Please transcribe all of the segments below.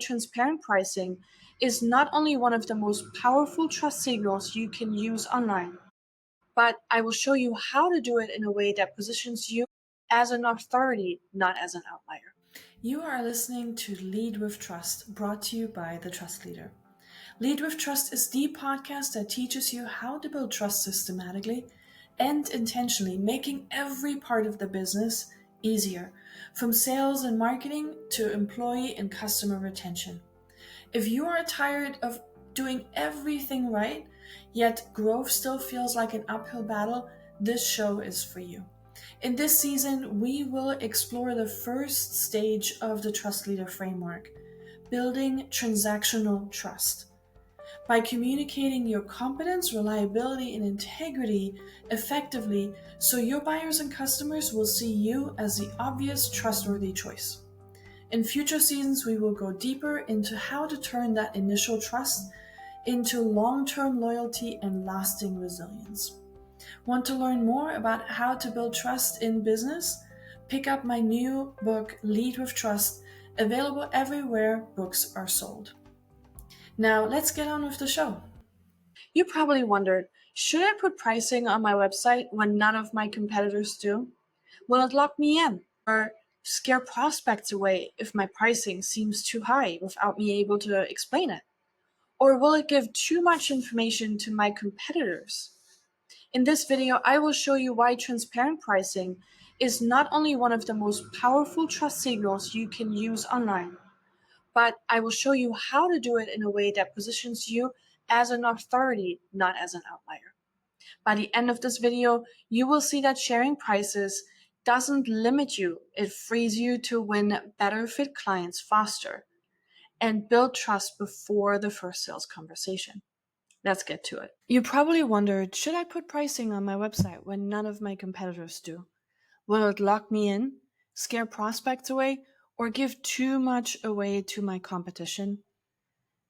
transparent pricing is not only one of the most powerful trust signals you can use online, but I will show you how to do it in a way that positions you as an authority, not as an outlier. You are listening to Lead with Trust, brought to you by the Trust Leader. Lead with Trust is the podcast that teaches you how to build trust systematically and intentionally, making every part of the business easier, from sales and marketing to employee and customer retention. If you are tired of doing everything right, yet growth still feels like an uphill battle, this show is for you. In this season, we will explore the first stage of the TrustLeader Framework, building transactional trust. By communicating your competence, reliability, and integrity effectively, so your buyers and customers will see you as the obvious trustworthy choice. In future seasons, we will go deeper into how to turn that initial trust into long-term loyalty and lasting resilience. Want to learn more about how to build trust in business? Pick up my new book, Lead with Trust, available everywhere books are sold. Now, let's get on with the show. You probably wondered, should I put pricing on my website when none of my competitors do? Will it lock me in or scare prospects away if my pricing seems too high without me able to explain it? Or will it give too much information to my competitors? In this video, I will show you why transparent pricing is not only one of the most powerful trust signals you can use online, but I will show you how to do it in a way that positions you as an authority, not as an outlier. By the end of this video, you will see that sharing prices doesn't limit you, it frees you to win better fit clients faster and build trust before the first sales conversation. Let's get to it. You probably wondered, should I put pricing on my website when none of my competitors do? Will it lock me in, scare prospects away, or give too much away to my competition?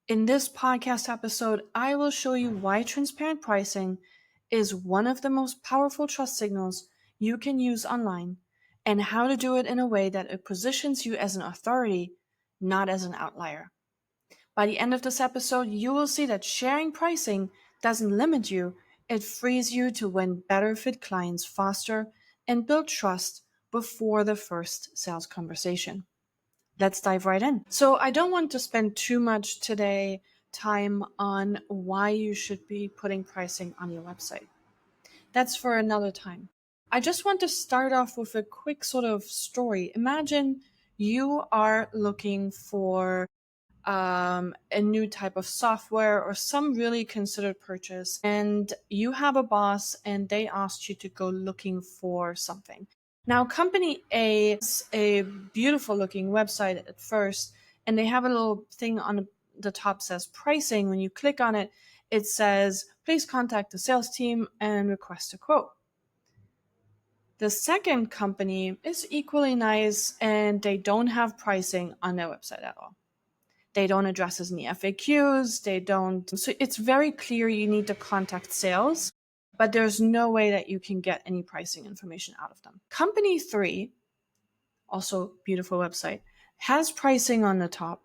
In this podcast episode, I will show you why transparent pricing is one of the most powerful trust signals you can use online and how to do it in a way that it positions you as an authority, not as an outlier. By the end of this episode, you will see that sharing pricing doesn't limit you, it frees you to win better fit clients faster and build trust before the first sales conversation. Let's dive right in. So I don't want to spend too much today time on why you should be putting pricing on your website. That's for another time. I just want to start off with a quick sort of story. Imagine you are looking for a new type of software or some really considered purchase, and you have a boss and they asked you to go looking for something. Now, company A is a beautiful looking website at first, and they have a little thing on the top says pricing. When you click on it, it says, please contact the sales team and request a quote. The second company is equally nice, and they don't have pricing on their website at all. They don't address any FAQs. They don't. So it's very clear you need to contact sales, but there's no way that you can get any pricing information out of them. Company 3, also beautiful website, has pricing on the top.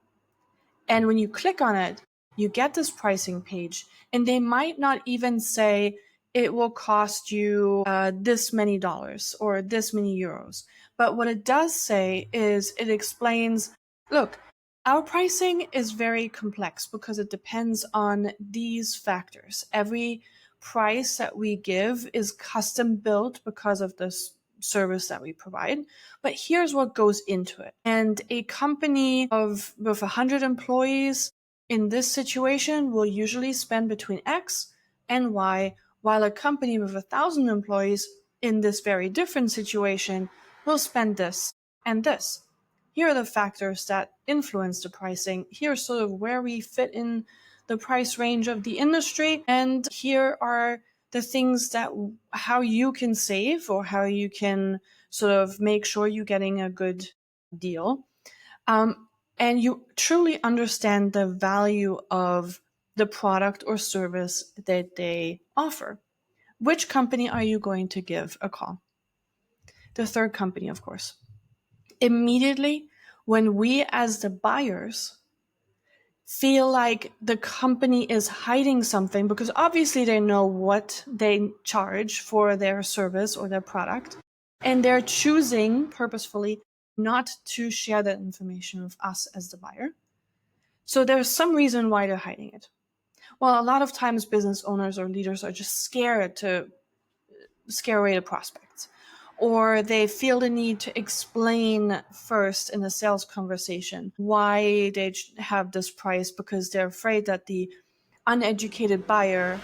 And when you click on it, you get this pricing page, and they might not even say it will cost you this many dollars or this many euros. But what it does say is it explains, look, our pricing is very complex because it depends on these factors. Every price that we give is custom built because of this service that we provide. But here's what goes into it. And a company with 100 employees in this situation will usually spend between X and Y, while a company with 1,000 employees in this very different situation will spend this and this. Here are the factors that influence the pricing. Here's sort of where we fit in the price range of the industry. And here are the things that how you can save or how you can sort of make sure you're getting a good deal. And you truly understand the value of the product or service that they offer. Which company are you going to give a call? The third company, of course. Immediately, when we as the buyers feel like the company is hiding something, because obviously they know what they charge for their service or their product, and they're choosing purposefully not to share that information with us as the buyer. So there's some reason why they're hiding it. Well, a lot of times business owners or leaders are just scared to scare away the prospects, or they feel the need to explain first in a sales conversation why they have this price, because they're afraid that the uneducated buyer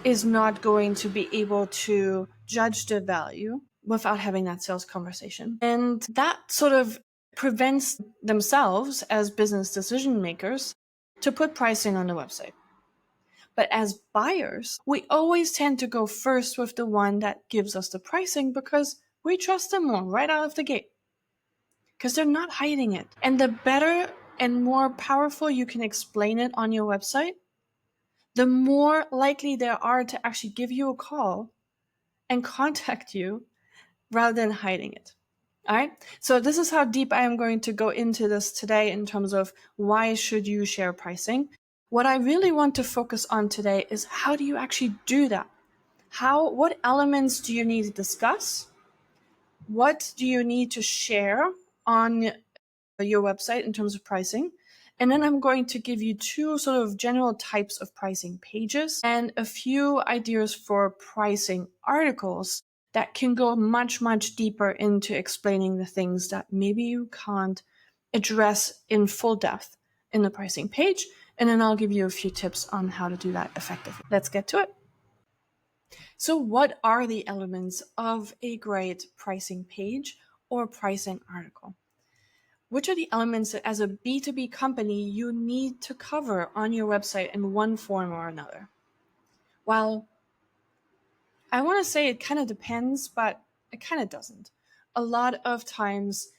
is not going to be able to judge the value without having that sales conversation. And that sort of prevents themselves as business decision makers to put pricing on the website. But as buyers, we always tend to go first with the one that gives us the pricing, because we trust them more right out of the gate, because they're not hiding it. And the better and more powerful you can explain it on your website, the more likely they are to actually give you a call and contact you rather than hiding it. All right. So this is how deep I am going to go into this today in terms of why should you share pricing. What I really want to focus on today is, how do you actually do that? What elements do you need to discuss? What do you need to share on your website in terms of pricing? And then I'm going to give you two sort of general types of pricing pages and a few ideas for pricing articles that can go much, much deeper into explaining the things that maybe you can't address in full depth in the pricing page. And then I'll give you a few tips on how to do that effectively. Let's get to it. So what are the elements of a great pricing page or pricing article? Which are the elements that as a B2B company you need to cover on your website in one form or another? Well, I want to say it kind of depends, but it kind of doesn't. A lot of times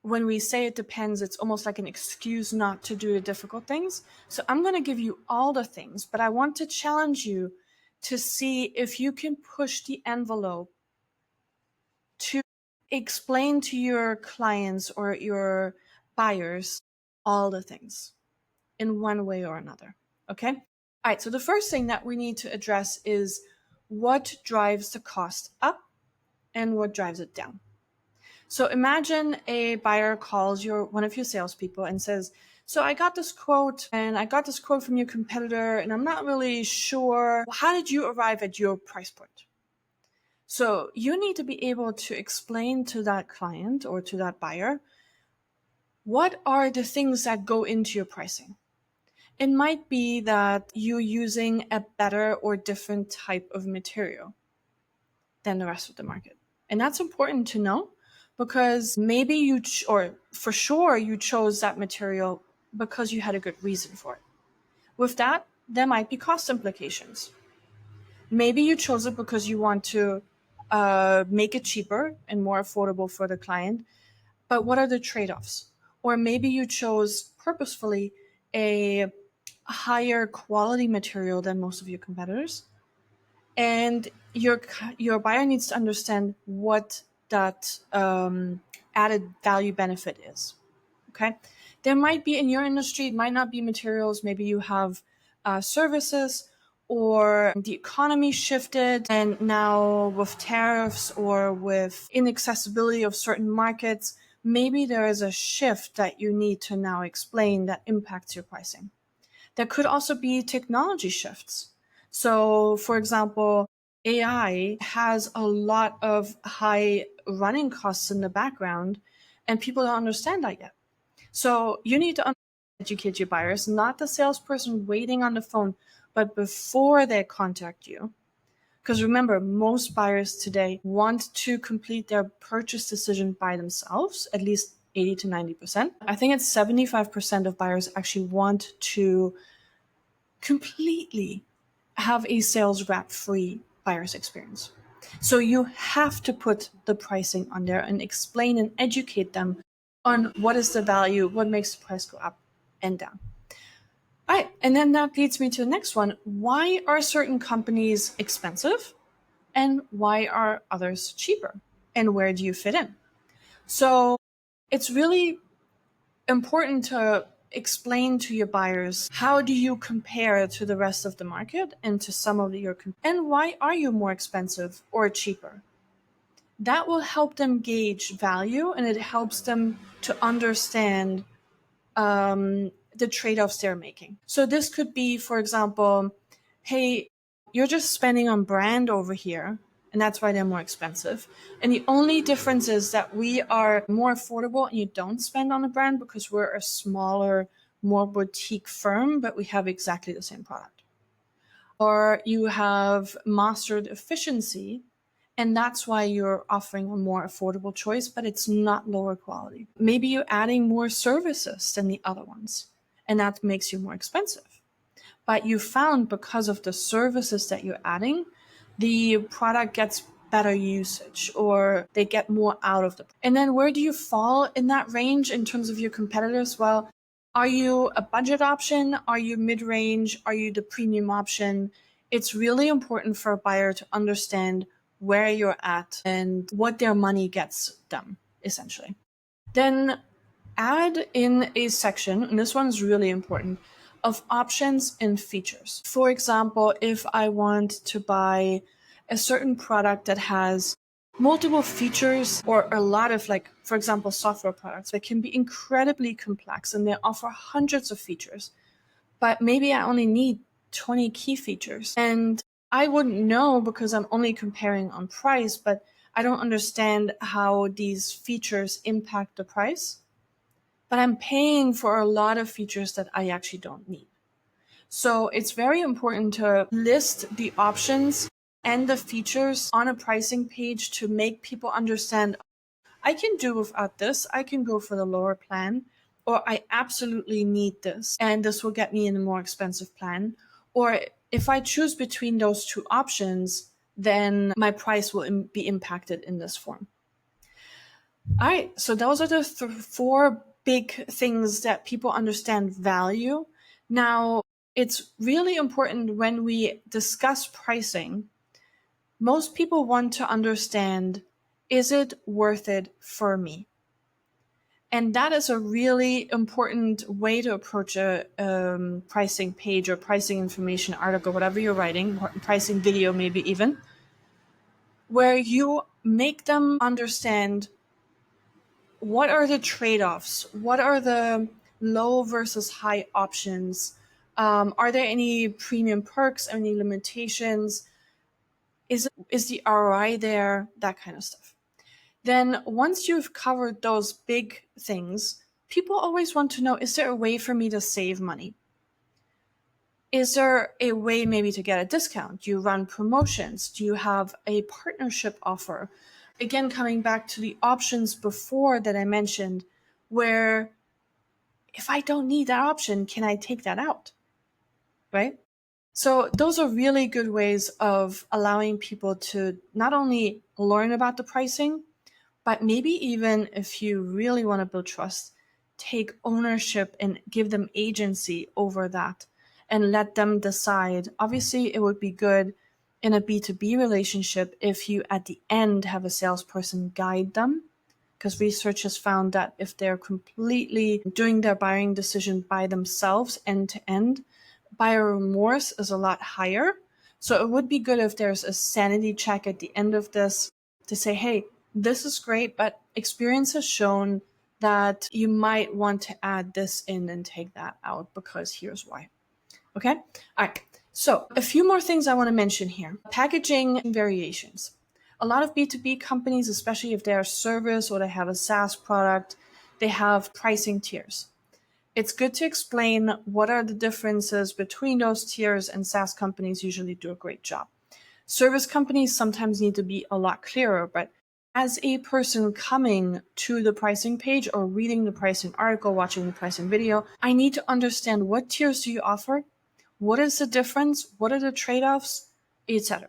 when we say it depends, it's almost like an excuse not to do the difficult things. So I'm going to give you all the things, but I want to challenge you to see if you can push the envelope to explain to your clients or your buyers all the things in one way or another. Okay? All right, so the first thing that we need to address is what drives the cost up and what drives it down. So imagine a buyer calls one of your salespeople and says, so I got this quote from your competitor, and I'm not really sure. How did you arrive at your price point? So you need to be able to explain to that client or to that buyer, what are the things that go into your pricing? It might be that you're using a better or different type of material than the rest of the market. And that's important to know, because maybe or for sure you chose that material because you had a good reason for it. With that, there might be cost implications. Maybe you chose it because you want to make it cheaper and more affordable for the client, but what are the trade-offs? Or maybe you chose purposefully a higher quality material than most of your competitors, and your buyer needs to understand what that added value benefit is. Okay, there might be, in your industry, it might not be materials. Maybe you have services, or the economy shifted, and now with tariffs or with inaccessibility of certain markets, maybe there is a shift that you need to now explain that impacts your pricing. There could also be technology shifts. So, for example, AI has a lot of high running costs in the background, and people don't understand that yet. So you need to educate your buyers, not the salesperson waiting on the phone, but before they contact you. Because remember, most buyers today want to complete their purchase decision by themselves, at least 80 to 90%. I think it's 75% of buyers actually want to completely have a sales rep free buyer's experience. So you have to put the pricing on there and explain and educate them on what is the value, what makes the price go up and down. All right, and then that leads me to the next one. Why are certain companies expensive and why are others cheaper? And where do you fit in? So it's really important to explain to your buyers how do you compare to the rest of the market and to some of your and why are you more expensive or cheaper. That will help them gauge value, and it helps them to understand the trade-offs they're making. So this could be, for example, hey, you're just spending on brand over here, and that's why they're more expensive. And the only difference is that we are more affordable and you don't spend on a brand because we're a smaller, more boutique firm, but we have exactly the same product. Or you have mastered efficiency, and that's why you're offering a more affordable choice, but it's not lower quality. Maybe you're adding more services than the other ones, and that makes you more expensive. But you found because of the services that you're adding, the product gets better usage or they get more out of the. And then where do you fall in that range in terms of your competitors? Well, are you a budget option? Are you mid-range? Are you the premium option? It's really important for a buyer to understand where you're at and what their money gets them, essentially. Then add in a section, and this one's really important, of options and features. For example, if I want to buy a certain product that has multiple features or a lot of, like, for example, software products that can be incredibly complex and they offer hundreds of features, but maybe I only need 20 key features. And I wouldn't know because I'm only comparing on price, but I don't understand how these features impact the price. But I'm paying for a lot of features that I actually don't need. So it's very important to list the options and the features on a pricing page to make people understand, I can do without this, I can go for the lower plan, or I absolutely need this, and this will get me in a more expensive plan. Or if I choose between those two options, then my price will be impacted in this form. All right, so those are the four big things that people understand value. Now, it's really important when we discuss pricing, most people want to understand, is it worth it for me? And that is a really important way to approach a pricing page or pricing information article, whatever you're writing, pricing video maybe even, where you make them understand what are the trade-offs, what are the low versus high options, are there any premium perks, any limitations, is the ROI there, that kind of stuff. Then once you've covered those big things, people always want to know, is there a way for me to save money? Is there a way maybe to get a discount? Do you run promotions? Do you have a partnership offer? Again, coming back to the options before that I mentioned, where if I don't need that option, can I take that out? Right? So those are really good ways of allowing people to not only learn about the pricing, but maybe even if you really want to build trust, take ownership and give them agency over that and let them decide. Obviously, it would be good in a B2B relationship if you at the end have a salesperson guide them, because research has found that if they're completely doing their buying decision by themselves end to end, buyer remorse is a lot higher. So it would be good if there's a sanity check at the end of this to say, hey, this is great, but experience has shown that you might want to add this in and take that out because here's why. Okay? All right. So a few more things I want to mention here. Packaging variations. A lot of B2B companies, especially if they're a service or they have a SaaS product, they have pricing tiers. It's good to explain what are the differences between those tiers, and SaaS companies usually do a great job. Service companies sometimes need to be a lot clearer, but as a person coming to the pricing page or reading the pricing article, watching the pricing video, I need to understand what tiers do you offer, what is the difference, what are the trade-offs, etc.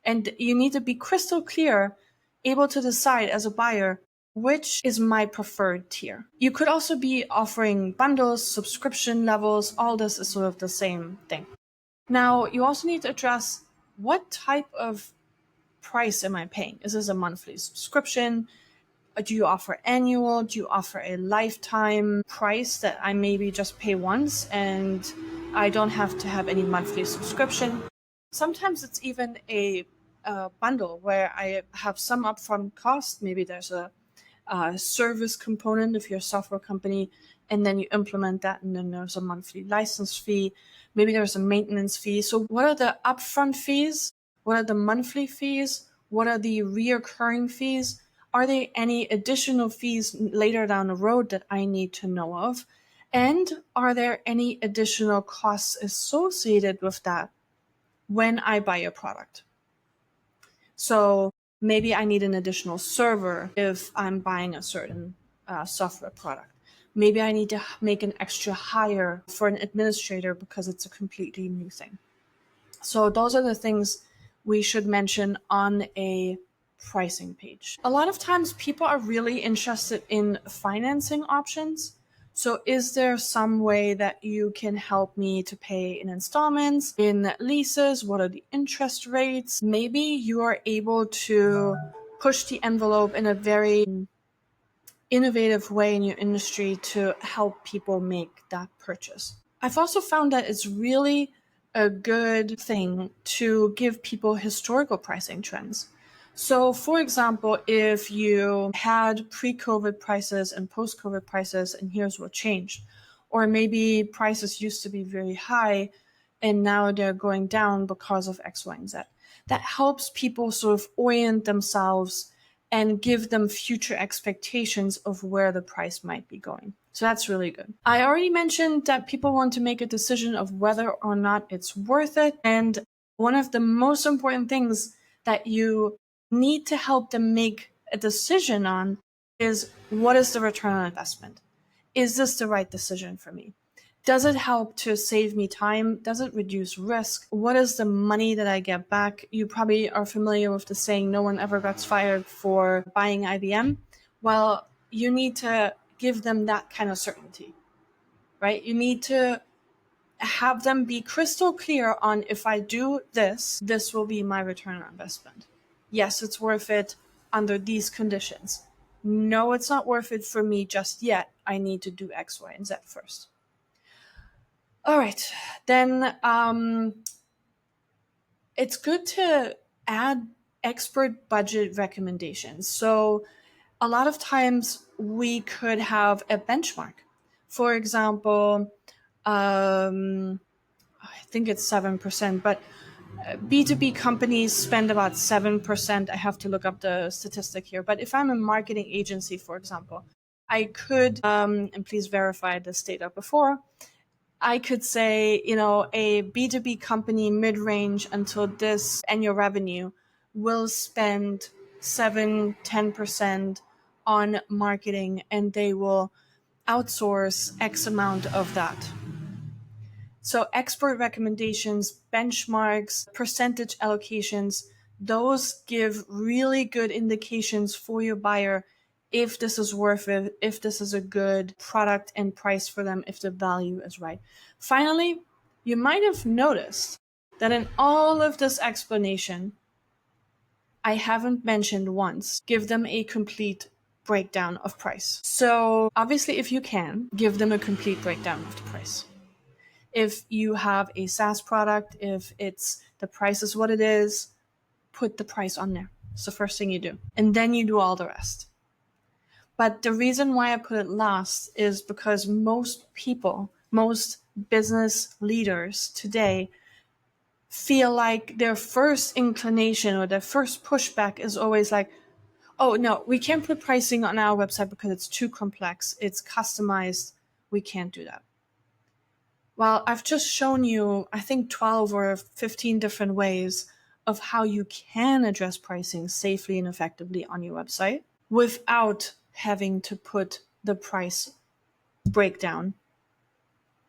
And you need to be crystal clear, able to decide as a buyer, which is my preferred tier. You could also be offering bundles, subscription levels, all this is sort of the same thing. Now, you also need to address what type of price am I paying? Is this a monthly subscription? Do you offer annual? Do you offer a lifetime price that I maybe just pay once and I don't have to have any monthly subscription? Sometimes it's even a bundle where I have some upfront cost. Maybe there's a service component if you're a software company, and then you implement that, and then there's a monthly license fee. Maybe there's a maintenance fee. So what are the upfront fees? What are the monthly fees? What are the reoccurring fees? Are there any additional fees later down the road that I need to know of? And are there any additional costs associated with that when I buy a product? So maybe I need an additional server if I'm buying a certain software product. Maybe I need to make an extra hire for an administrator because it's a completely new thing. So those are the things we should mention on a pricing page. A lot of times people are really interested in financing options. So is there some way that you can help me to pay in installments, in leases? What are the interest rates? Maybe you are able to push the envelope in a very innovative way in your industry to help people make that purchase. I've also found that it's really a good thing to give people historical pricing trends. So, for example, if you had pre-COVID prices and post-COVID prices, and here's what changed, or maybe prices used to be very high and now they're going down because of X, Y, and Z. That helps people sort of orient themselves and give them future expectations of where the price might be going. So that's really good. I already mentioned that people want to make a decision of whether or not it's worth it. And one of the most important things that you need to help them make a decision on is, what is the return on investment? Is this the right decision for me? Does it help to save me time? Does it reduce risk? What is the money that I get back? You probably are familiar with the saying, no one ever gets fired for buying IBM. Well, you need to give them that kind of certainty, right? You need to have them be crystal clear on, if I do this, this will be my return on investment. Yes, it's worth it under these conditions. No, it's not worth it for me just yet. I need to do X, Y, and Z first. All right, then it's good to add expert budget recommendations. So a lot of times we could have a benchmark. For example, I think it's 7%, but B2B companies spend about 7%. I have to look up the statistic here. But if I'm a marketing agency, for example, I could, and please verify this data before, I could say, a B2B company mid-range until this annual revenue will spend 7-10% on marketing, and they will outsource X amount of that. So expert recommendations, benchmarks, percentage allocations, those give really good indications for your buyer if this is worth it, if this is a good product and price for them, if the value is right. Finally, you might have noticed that in all of this explanation, I haven't mentioned once, give them a complete breakdown of price. So obviously, if you can, give them a complete breakdown of the price. If you have a SaaS product, if it's the price is what it is, put the price on there. It's the first thing you do. And then you do all the rest. But the reason why I put it last is because most people, most business leaders today feel like their first inclination or their first pushback is always like, oh no, we can't put pricing on our website because it's too complex. It's customized. We can't do that. Well, I've just shown you, I think 12 or 15 different ways of how you can address pricing safely and effectively on your website without having to put the price breakdown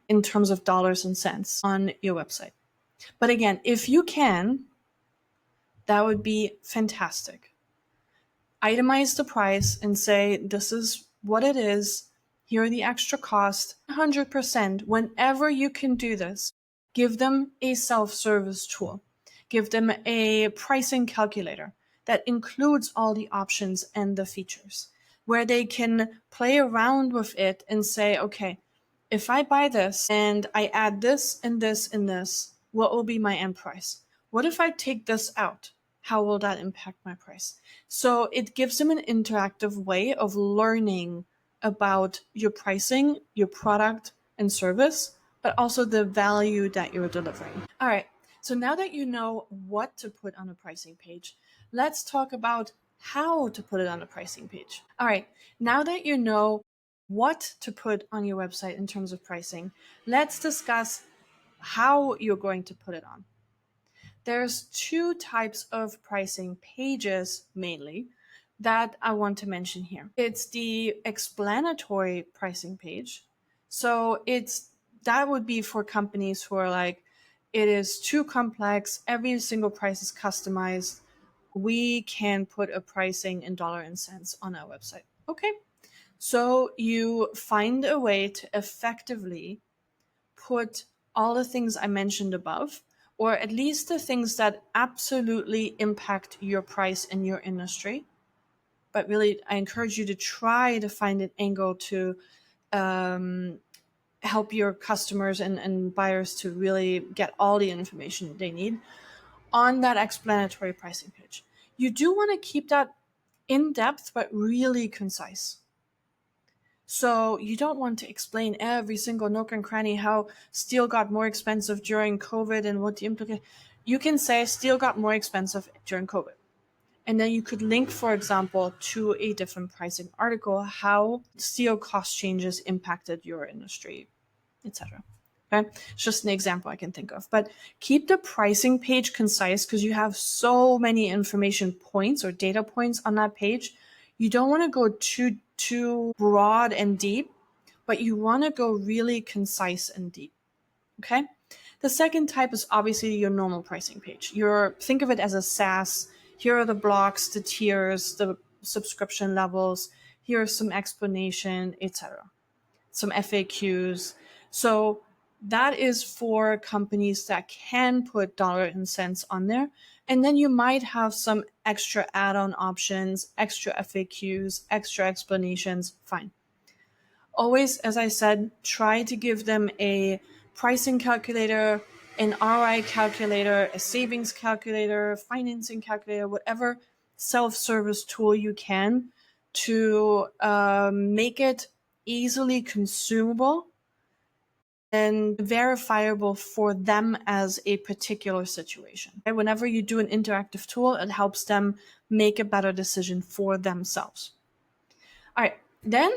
in terms of dollars and cents on your website. But again, if you can, that would be fantastic. Itemize the price and say, this is what it is. Here are the extra costs. 100%, whenever you can do this, give them a self-service tool. Give them a pricing calculator that includes all the options and the features. where they can play around with it and say, okay, if I buy this and I add this and this and this, what will be my end price? What if I take this out? How will that impact my price? So it gives them an interactive way of learning about your pricing, your product and service, but also the value that you're delivering. All right. So now that you know what to put on a pricing page, let's talk about how to put it on a pricing page. All right. Now that you know what to put on your website in terms of pricing, let's discuss how you're going to put it on. There's two types of pricing pages mainly that I want to mention here. It's the explanatory pricing page. So that would be for companies who are like, it is too complex, every single price is customized. We can put a pricing in dollar and cents on our website. Okay. So you find a way to effectively put all the things I mentioned above, or at least the things that absolutely impact your price in your industry. But really, I encourage you to try to find an angle to help your customers and buyers to really get all the information they need on that explanatory pricing page. You do want to keep that in depth, but really concise. So you don't want to explain every single nook and cranny how steel got more expensive during COVID and what the implication. You can say steel got more expensive during COVID. And then you could link, for example, to a different pricing article, how steel cost changes impacted your industry, etc. Okay, it's just an example I can think of. But keep the pricing page concise because you have so many information points or data points on that page. You don't want to go too broad and deep, but you want to go really concise and deep. Okay. The second type is obviously your normal pricing page. Think of it as a SaaS. Here are the blocks, the tiers, the subscription levels. Here's some explanation, etc. Some FAQs. So that is for companies that can put dollar and cents on there. And then you might have some extra add-on options, extra FAQs, extra explanations. Fine. Always, as I said, try to give them a pricing calculator, an ROI calculator, a savings calculator, financing calculator, whatever self-service tool you can to make it easily consumable and verifiable for them as a particular situation. And whenever you do an interactive tool, it helps them make a better decision for themselves. All right, then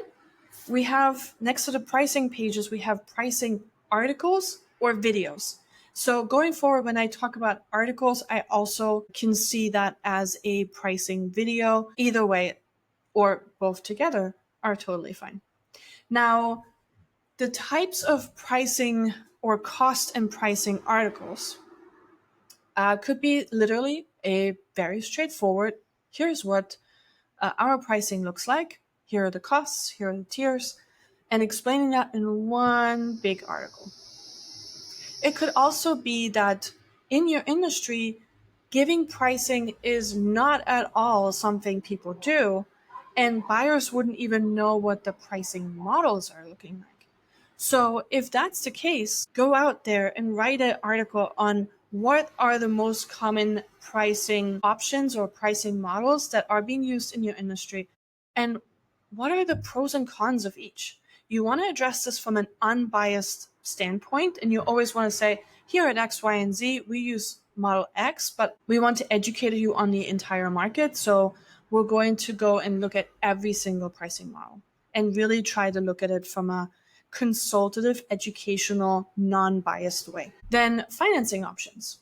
we have, next to the pricing pages, we have pricing articles or videos. So going forward, when I talk about articles, I also can see that as a pricing video. Either way, or both together, are totally fine. Now, the types of pricing or cost and pricing articles could be literally a very straightforward, here's what our pricing looks like, here are the costs, here are the tiers, and explaining that in one big article. It could also be that in your industry, giving pricing is not at all something people do, and buyers wouldn't even know what the pricing models are looking like. So if that's the case, go out there and write an article on what are the most common pricing options or pricing models that are being used in your industry, and what are the pros and cons of each. You want to address this from an unbiased standpoint, and you always want to say, here at X, Y, and Z, we use model X, but we want to educate you on the entire market. So we're going to go and look at every single pricing model and really try to look at it from a consultative, educational, non-biased way. Then financing options.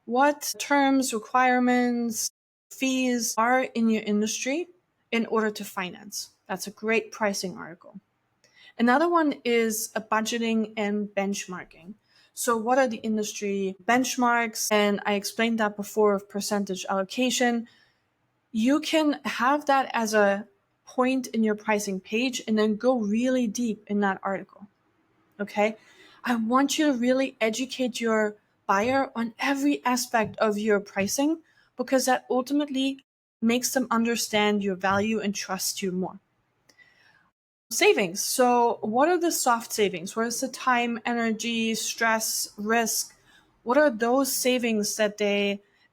What terms, requirements, fees are in your industry in order to finance? That's a great pricing article. Another one is a budgeting and benchmarking. So what are the industry benchmarks? And I explained that before of percentage allocation. You can have that as a point in your pricing page and then go really deep in that article. Okay. I want you to really educate your buyer on every aspect of your pricing because that ultimately makes them understand your value and trust you more. Savings. So what are the soft savings? What is the time, energy, stress, risk? What are those savings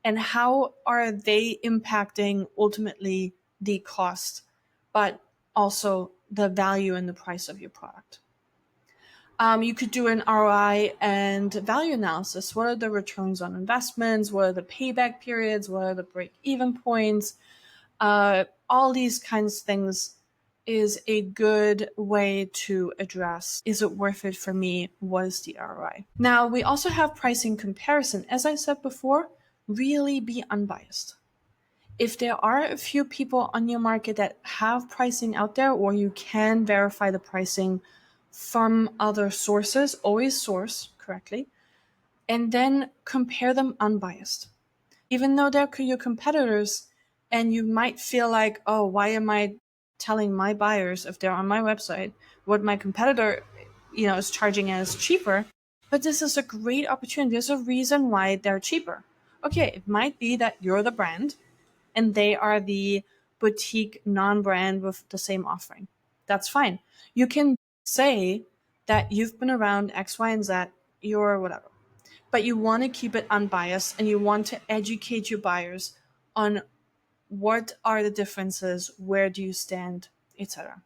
and how are they impacting ultimately the cost, but also the value and the price of your product? You could do an ROI and value analysis. What are the returns on investments? What are the payback periods? What are the break-even points? All these kinds of things is a good way to address, is it worth it for me? What is the ROI? Now, we also have pricing comparison. As I said before, really be unbiased. If there are a few people on your market that have pricing out there, or you can verify the pricing from other sources, always source correctly, and then compare them unbiased. Even though they're your competitors, and you might feel like, oh, why am I telling my buyers, if they're on my website, what my competitor is charging as cheaper? But this is a great opportunity. There's a reason why they're cheaper. Okay, it might be that you're the brand and they are the boutique non-brand with the same offering. That's fine. You can say that you've been around X, Y, and Z, you're whatever. But you want to keep it unbiased and you want to educate your buyers on what are the differences, where do you stand, etc.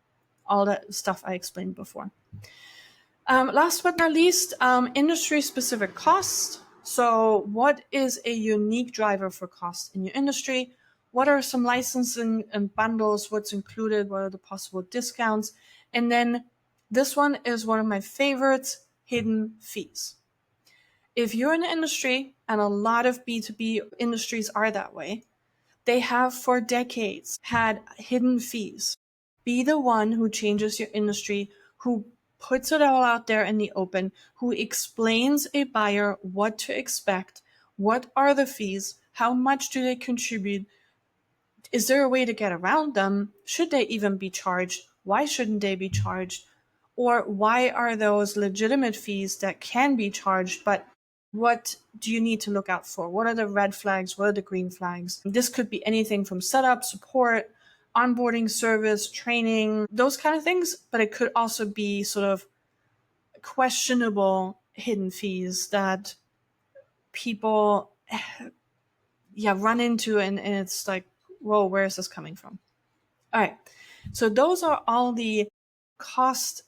All that stuff I explained before. Last but not least, industry-specific costs. So what is a unique driver for cost in your industry? What are some licensing and bundles? What's included? What are the possible discounts? And then this one is one of my favorites, hidden fees. If you're in the industry, and a lot of B2B industries are that way, they have for decades had hidden fees. Be the one who changes your industry, who puts it all out there in the open, who explains a buyer what to expect, what are the fees, how much do they contribute, is there a way to get around them, should they even be charged, why shouldn't they be charged, or why are those legitimate fees that can be charged, but what do you need to look out for? What are the red flags? What are the green flags? This could be anything from setup, support, onboarding service, training, those kind of things. But it could also be sort of questionable hidden fees that people run into. And it's like, whoa, where is this coming from? All right. So those are all the cost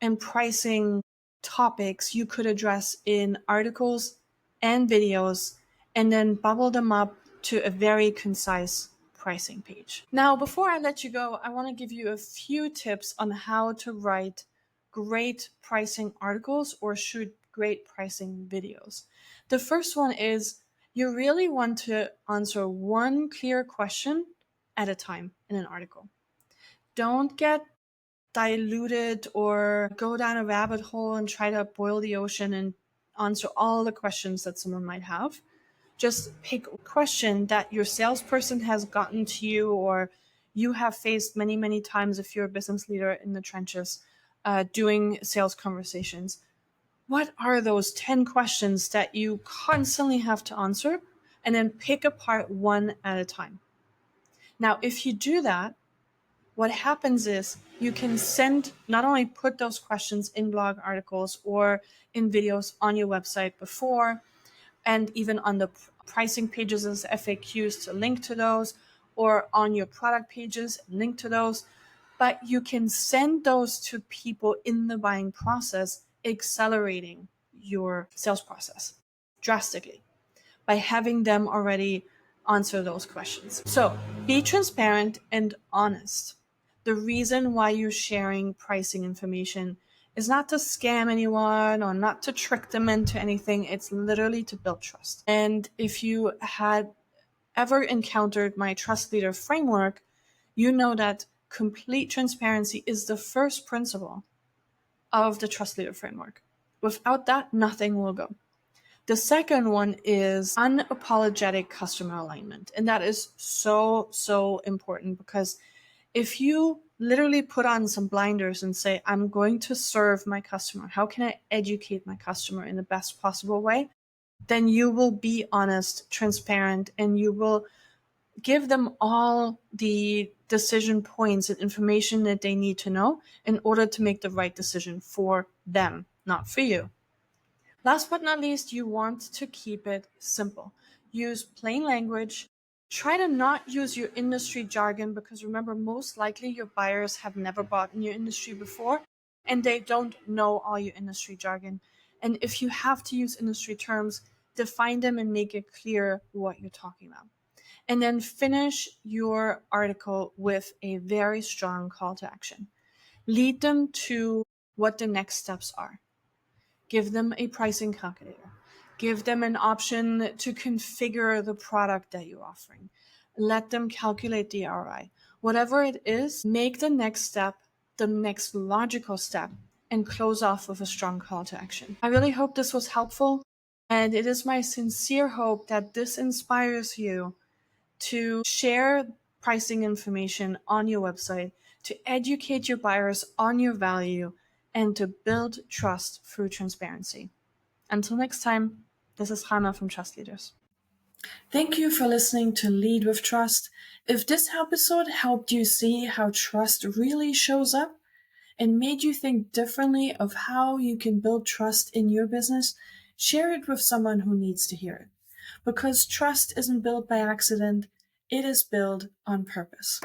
and pricing topics you could address in articles and videos, and then bubble them up to a very concise pricing page. Now, before I let you go, I want to give you a few tips on how to write great pricing articles or shoot great pricing videos. The first one is you really want to answer one clear question at a time in an article. Don't get diluted or go down a rabbit hole and try to boil the ocean and answer all the questions that someone might have. Just pick a question that your salesperson has gotten to you or you have faced many, many times if you're a business leader in the trenches doing sales conversations. What are those 10 questions that you constantly have to answer? And then pick apart one at a time. Now, if you do that, what happens is you can not only put those questions in blog articles or in videos on your website before, and even on the pricing pages as FAQs to link to those, or on your product pages, link to those, but you can send those to people in the buying process, accelerating your sales process drastically by having them already answer those questions. So be transparent and honest. The reason why you're sharing pricing information is not to scam anyone or not to trick them into anything. It's literally to build trust. And if you had ever encountered my TrustLeader Framework, you know that complete transparency is the first principle of the TrustLeader Framework. Without that, nothing will go. The second one is unapologetic customer alignment. And that is so, so important because if you literally put on some blinders and say, I'm going to serve my customer, how can I educate my customer in the best possible way? Then you will be honest, transparent, and you will give them all the decision points and information that they need to know in order to make the right decision for them, not for you. Last but not least, you want to keep it simple. Use plain language. Try to not use your industry jargon because remember, most likely your buyers have never bought in your industry before and they don't know all your industry jargon. And if you have to use industry terms, define them and make it clear what you're talking about. And then finish your article with a very strong call to action. Lead them to what the next steps are. Give them a pricing calculator. Give them an option to configure the product that you're offering. Let them calculate the ROI. Whatever it is, make the next step the next logical step and close off with a strong call to action. I really hope this was helpful, and it is my sincere hope that this inspires you to share pricing information on your website, to educate your buyers on your value, and to build trust through transparency. Until next time, this is Hannah from Trust Leaders. Thank you for listening to Lead with Trust. If this episode helped you see how trust really shows up and made you think differently of how you can build trust in your business, share it with someone who needs to hear it. Because trust isn't built by accident, it is built on purpose.